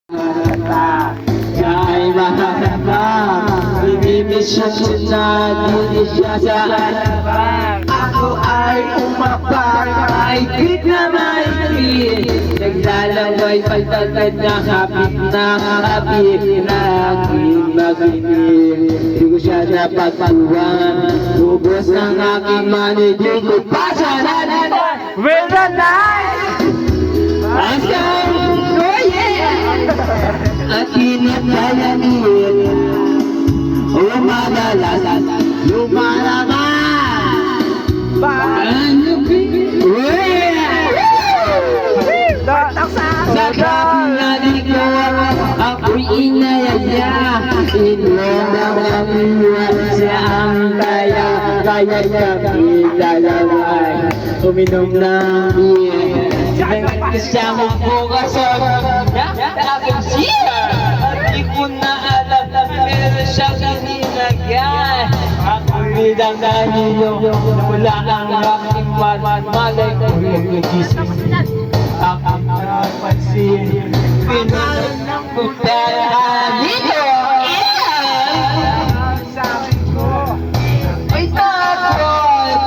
Siya'y maharapang Ibibisya siya, hindi siya sa harapang Ako ay umapang, maigit na maigit Naglalaway pagtatad na kapit na kapit na aking maginig Di ko siya napagpuwan Ubos ng aking manigit Di pa siya nananan With the night! Oh yeah! At kinatalanin Umadalas Lumalaban Panupin Sa kapinali ko Ako'y inayaya Inong nakamiwan Siya ang kaya Kaya kami dalaway Uminom ng beer Siya magbukas aking siya Di ko na alam Pero siya kaninagyan Ako'y dandanin Wala ang aking malay Kung nagising Aking napansin Pinalan ng putera Dito! Sabi ko! Ay takot!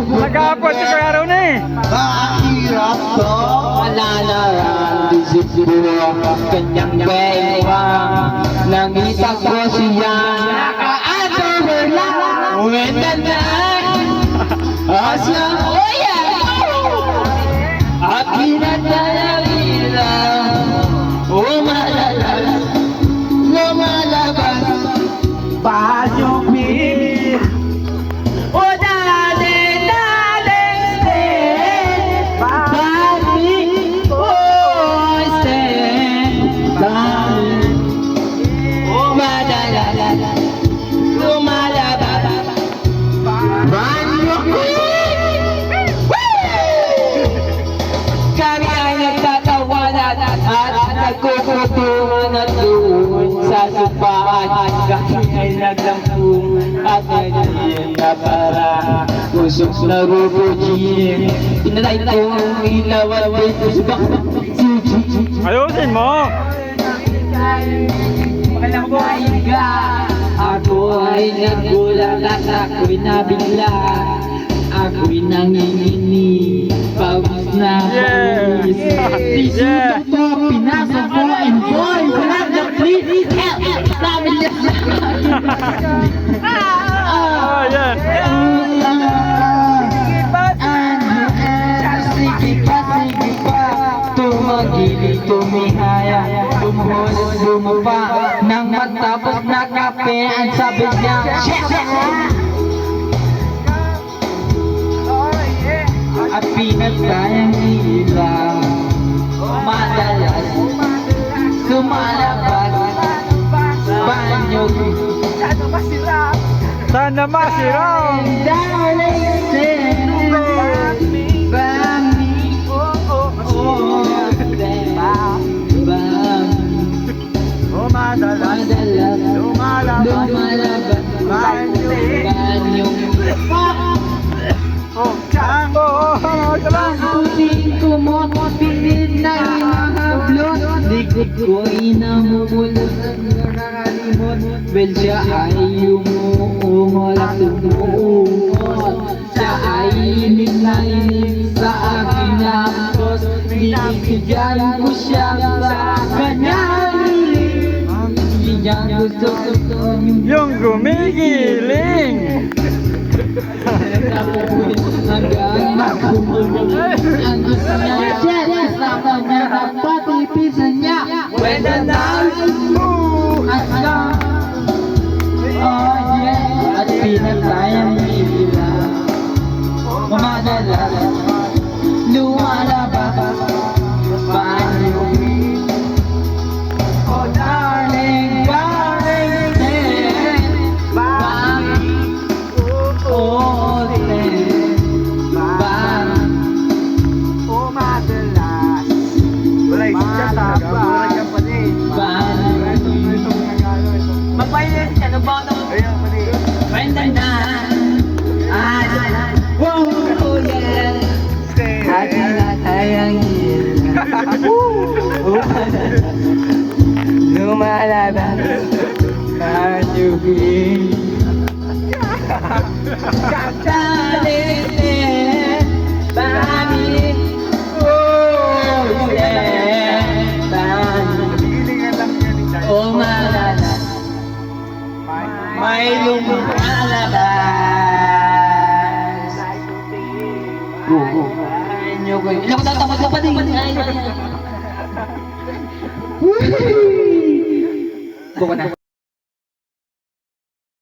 Nag-aapot si Kuya Aaron eh! Mahirap to Malalaran Disipulo Kanyang bewang Nangisang ko siya Nakaato wala Umenda na Asyang oya At pinatalagira Lumalabas Panyupin O dali Kami ay nagtatawanan at nagkukutungan at doon sa supaan Kami ay naglampung at naging na para Usok na rubojin Inalay ko ang ilaw at may pusbak Ayusin mo! Walang mahiga Ako ay nagulat at ako'y nabigla Ako'y nanginginig Pawis na pawis Yeah! Sisito ko, pinasok ko And boy, wala na please help Sabi niya sa Oh, yeah! Sige pa Tumagili, tumihaya Tumuhos, bumaba Nang matapos na kape Ang sabi niya At pinagdayang ilaw Madalas Lumalabas Banyo Sana masiraw! Darling Bami Madalas! Lumalabas Banyo Oh, Django! Oh, Ang puting kumot, pilit na hinahablot Likod ko inamumulot at nakakalimot Well, siya ay umuungol at umuungol Siya ay inip na inip sa aking nakos Binibigyan ko siya sa kanyang hiling Hindi niya gusto Yung gumigiling! Hanggang makumulong Ang gusto niya siya Kasama niya ang patipisan niya When the night has come Oh yeah At pinatayang nila Madalas Lumalabas Banyo Oh darling, darling Oh, Lumalabas Manubing Kakalitin Bani Oh yeah Bani Umalala May lumalabas Go Ilang ko tatamad ka pa din Buka na